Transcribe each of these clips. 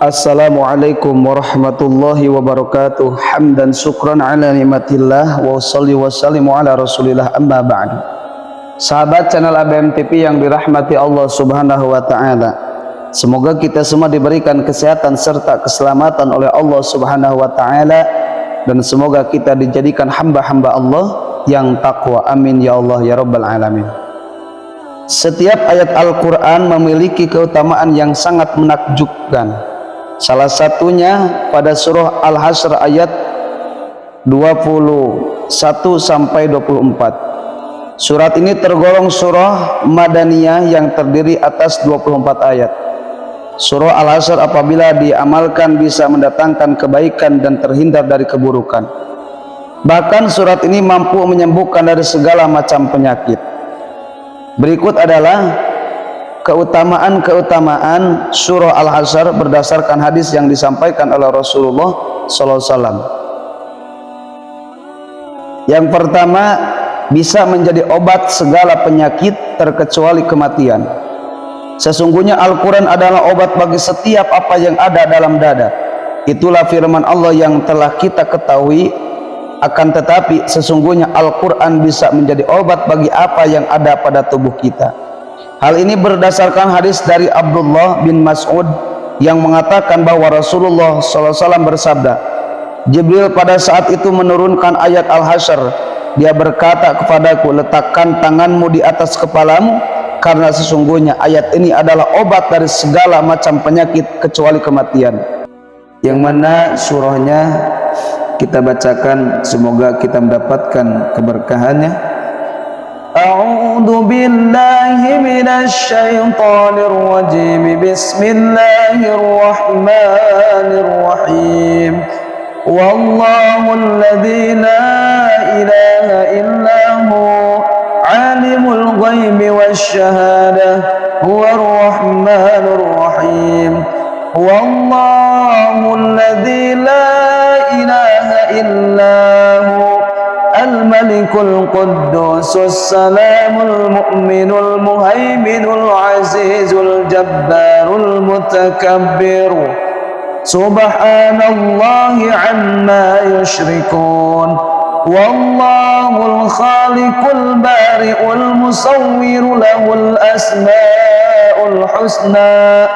Assalamualaikum warahmatullahi wabarakatuh. Hamdan syukran ala nikmatillah wa sholli wa sallimu ala rasulillah, amma ba'du. Sahabat channel ABM TV yang dirahmati Allah subhanahu wa ta'ala, semoga kita semua diberikan kesehatan serta keselamatan oleh Allah subhanahu wa ta'ala, dan semoga kita dijadikan hamba-hamba Allah yang takwa. Amin ya Allah ya rabbal alamin. Setiap ayat Al-Quran memiliki keutamaan yang sangat menakjubkan. Salah satunya pada surah Al-Hasyr ayat 21 sampai 24. Surat ini tergolong surah Madaniyah yang terdiri atas 24 ayat. Surah Al-Hasyr apabila diamalkan bisa mendatangkan kebaikan dan terhindar dari keburukan. Bahkan surat ini mampu menyembuhkan dari segala macam penyakit. Berikut adalah keutamaan surah Al-Hasyr berdasarkan hadis yang disampaikan oleh Rasulullah SAW. Yang pertama, bisa menjadi obat segala penyakit terkecuali kematian. Sesungguhnya Al-Quran adalah obat bagi setiap apa yang ada dalam dada. Itulah firman Allah yang telah kita ketahui. Akan tetapi sesungguhnya Al-Quran bisa menjadi obat bagi apa yang ada pada tubuh kita. Hal ini berdasarkan hadis dari Abdullah bin Mas'ud yang mengatakan bahwa Rasulullah SAW bersabda, Jibril pada saat itu menurunkan ayat Al-Hasyr. Dia berkata kepadaku, letakkan tanganmu di atas kepalamu, karena sesungguhnya ayat ini adalah obat dari segala macam penyakit kecuali kematian. Yang mana surahnya kita bacakan, semoga kita mendapatkan keberkahannya. A'udzu billahi minasy syaithanir rajim. Bismillahirrahmanirrahim. Wallahul ladzi la ilaha illa hu, alimul ghaibi wasyahadah, huwar rahmanur rahim. Wallahul ladzi la ilaha illa hu, al-malikul quddusus salamul mu'minul muhaiminul azizul jabbarul mutakabbir, subhanallahi amma yushrikun. Wallahul khaliqul bari'ul musawwiru lahul asma'ul husna,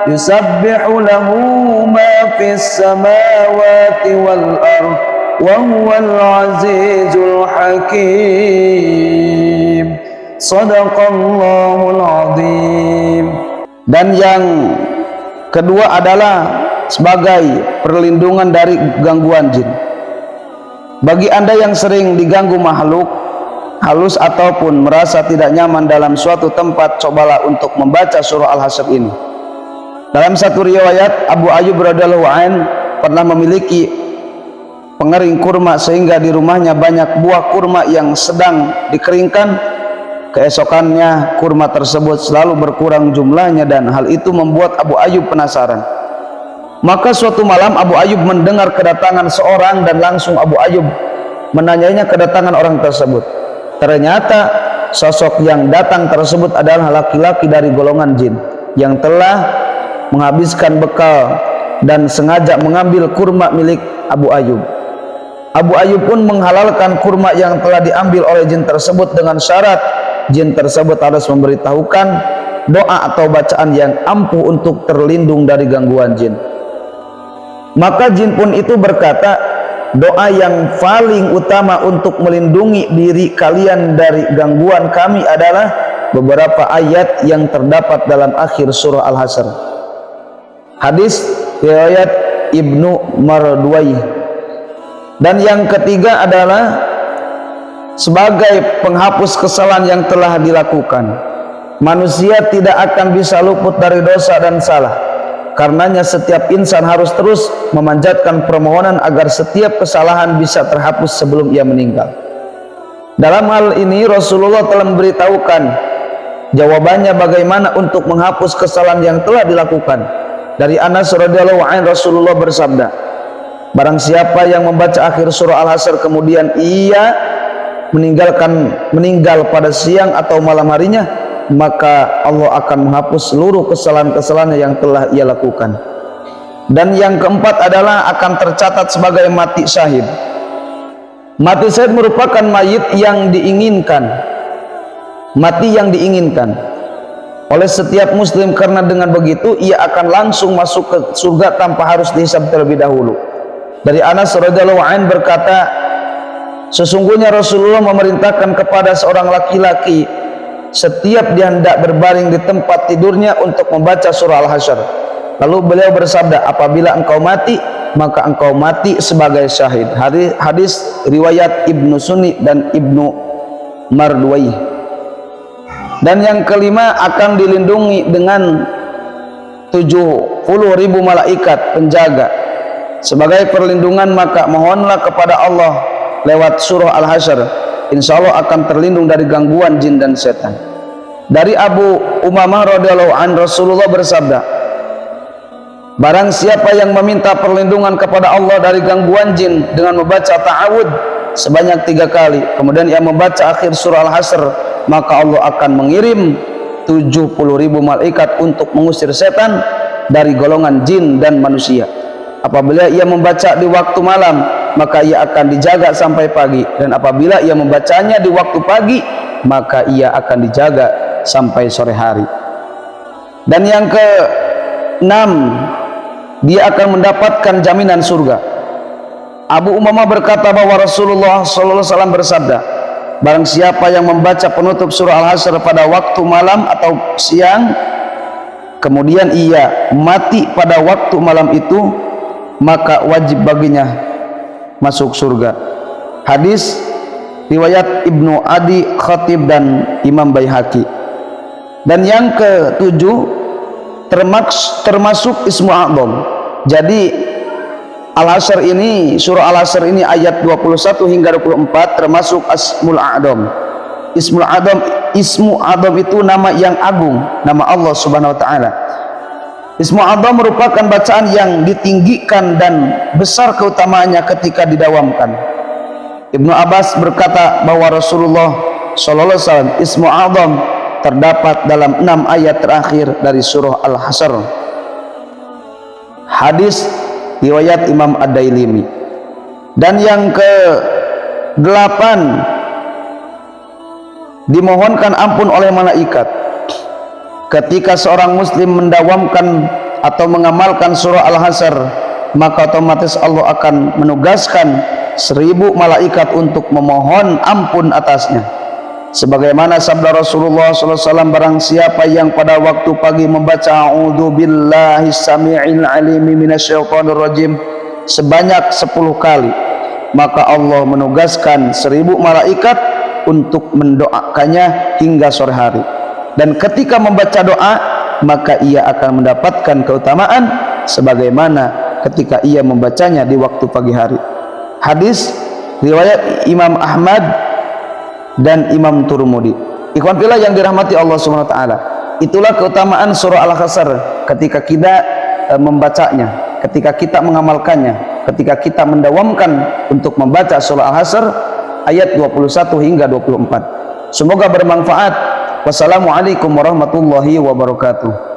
yusabbihu lahu ma fis samawati wal ardh, wa huwal azizul hakim. Shadaqallahul azim. Dan yang kedua adalah sebagai perlindungan dari gangguan jin. Bagi Anda yang sering diganggu makhluk halus ataupun merasa tidak nyaman dalam suatu tempat, cobalah untuk membaca surah Al-Hasyr ini. Dalam satu riwayat, Abu Ayyub radhiyallahu anhu pernah memiliki pengering kurma sehingga di rumahnya banyak buah kurma yang sedang dikeringkan. Keesokannya kurma tersebut selalu berkurang jumlahnya, dan hal itu membuat Abu Ayyub penasaran. Maka suatu malam Abu Ayyub mendengar kedatangan seorang dan langsung Abu Ayyub menanyainya kedatangan orang tersebut. Ternyata sosok yang datang tersebut adalah laki-laki dari golongan jin yang telah menghabiskan bekal dan sengaja mengambil kurma milik Abu Ayyub. Abu Ayyub pun menghalalkan kurma yang telah diambil oleh jin tersebut dengan syarat jin tersebut harus memberitahukan doa atau bacaan yang ampuh untuk terlindung dari gangguan jin. Maka jin pun itu berkata, doa yang paling utama untuk melindungi diri kalian dari gangguan kami adalah beberapa ayat yang terdapat dalam akhir surah Al-Hasyr. Hadis riwayat Ibnu Mardawayh. Dan yang ketiga adalah sebagai penghapus kesalahan yang telah dilakukan. Manusia tidak akan bisa luput dari dosa dan salah. Karenanya setiap insan harus terus memanjatkan permohonan agar setiap kesalahan bisa terhapus sebelum ia meninggal. Dalam hal ini Rasulullah telah memberitahukan jawabannya bagaimana untuk menghapus kesalahan yang telah dilakukan. Dari Anas radhiyallahu anhu, Rasulullah bersabda, barang siapa yang membaca akhir surah Al-Hasyr kemudian ia meninggal pada siang atau malam harinya, maka Allah akan menghapus seluruh kesalahan-kesalahannya yang telah ia lakukan. Dan yang keempat adalah akan tercatat sebagai mati syahid. Mati syahid merupakan mayit yang diinginkan, mati yang diinginkan oleh setiap muslim, karena dengan begitu ia akan langsung masuk ke surga tanpa harus dihisab terlebih dahulu. Dari Anas radhiyallahu anhu berkata, sesungguhnya Rasulullah memerintahkan kepada seorang laki-laki setiap dia hendak berbaring di tempat tidurnya untuk membaca surah Al-Hasyr. Lalu beliau bersabda, apabila engkau mati, maka engkau mati sebagai syahid. Hadis riwayat Ibnu Sunni dan Ibnu Mardwai. Dan yang kelima, akan dilindungi dengan 70.000 malaikat penjaga sebagai perlindungan. Maka mohonlah kepada Allah lewat surah Al-Hasyr, insya Allah akan terlindung dari gangguan jin dan setan. Dari Abu Umamah radhiyallahu anhu, Rasulullah bersabda, barang siapa yang meminta perlindungan kepada Allah dari gangguan jin dengan membaca ta'awud sebanyak 3 kali, kemudian ia membaca akhir surah Al-Hasyr, maka Allah akan mengirim 70.000 malaikat untuk mengusir setan dari golongan jin dan manusia. Apabila ia membaca di waktu malam, maka ia akan dijaga sampai pagi, dan apabila ia membacanya di waktu pagi, maka ia akan dijaga sampai sore hari. Dan yang ke-6, dia akan mendapatkan jaminan surga. Abu Umamah berkata bahwa Rasulullah SAW bersabda, barang siapa yang membaca penutup surah Al-Hasyr pada waktu malam atau siang, kemudian ia mati pada waktu malam itu, maka wajib baginya masuk surga. Hadis riwayat Ibnu Adi Khatib dan Imam Baihaqi. Dan yang ke-7, termasuk Ismu A'dham. Jadi Al-Hasyr ini, surah Al-Hasyr ini ayat 21 hingga 24 termasuk Ismul A'dham. Ismu A'dham itu nama yang agung, nama Allah Subhanahu wa taala. Ismu A'dham merupakan bacaan yang ditinggikan dan besar keutamaannya ketika didawamkan. Ibnu Abbas berkata bahwa Rasulullah sallallahu alaihi wasallam Ismu A'dham terdapat dalam 6 ayat terakhir dari surah Al-Hasyr. Hadis riwayat Imam Ad-Dailimi. Dan yang ke-8, dimohonkan ampun oleh malaikat. Ketika seorang muslim mendawamkan atau mengamalkan surah Al-Hasyr, maka otomatis Allah akan menugaskan 1000 malaikat untuk memohon ampun atasnya. Sebagaimana sabda Rasulullah SAW, barang siapa yang pada waktu pagi membaca a'udzu billahi samii'il alimi minasyaitonir rajim sebanyak 10 kali, maka Allah menugaskan 1000 malaikat untuk mendoakannya hingga sore hari. Dan ketika membaca doa, maka ia akan mendapatkan keutamaan sebagaimana ketika ia membacanya di waktu pagi hari. Hadis riwayat Imam Ahmad dan Imam Turmudi. Ikhwan fillah yang dirahmati Allah Subhanahu wa taala, itulah keutamaan surah Al-Hasyr ketika kita membacanya, ketika kita mengamalkannya, ketika kita mendawamkan untuk membaca surah Al-Hasyr ayat 21 hingga 24. Semoga bermanfaat. Wassalamualaikum warahmatullahi wabarakatuh.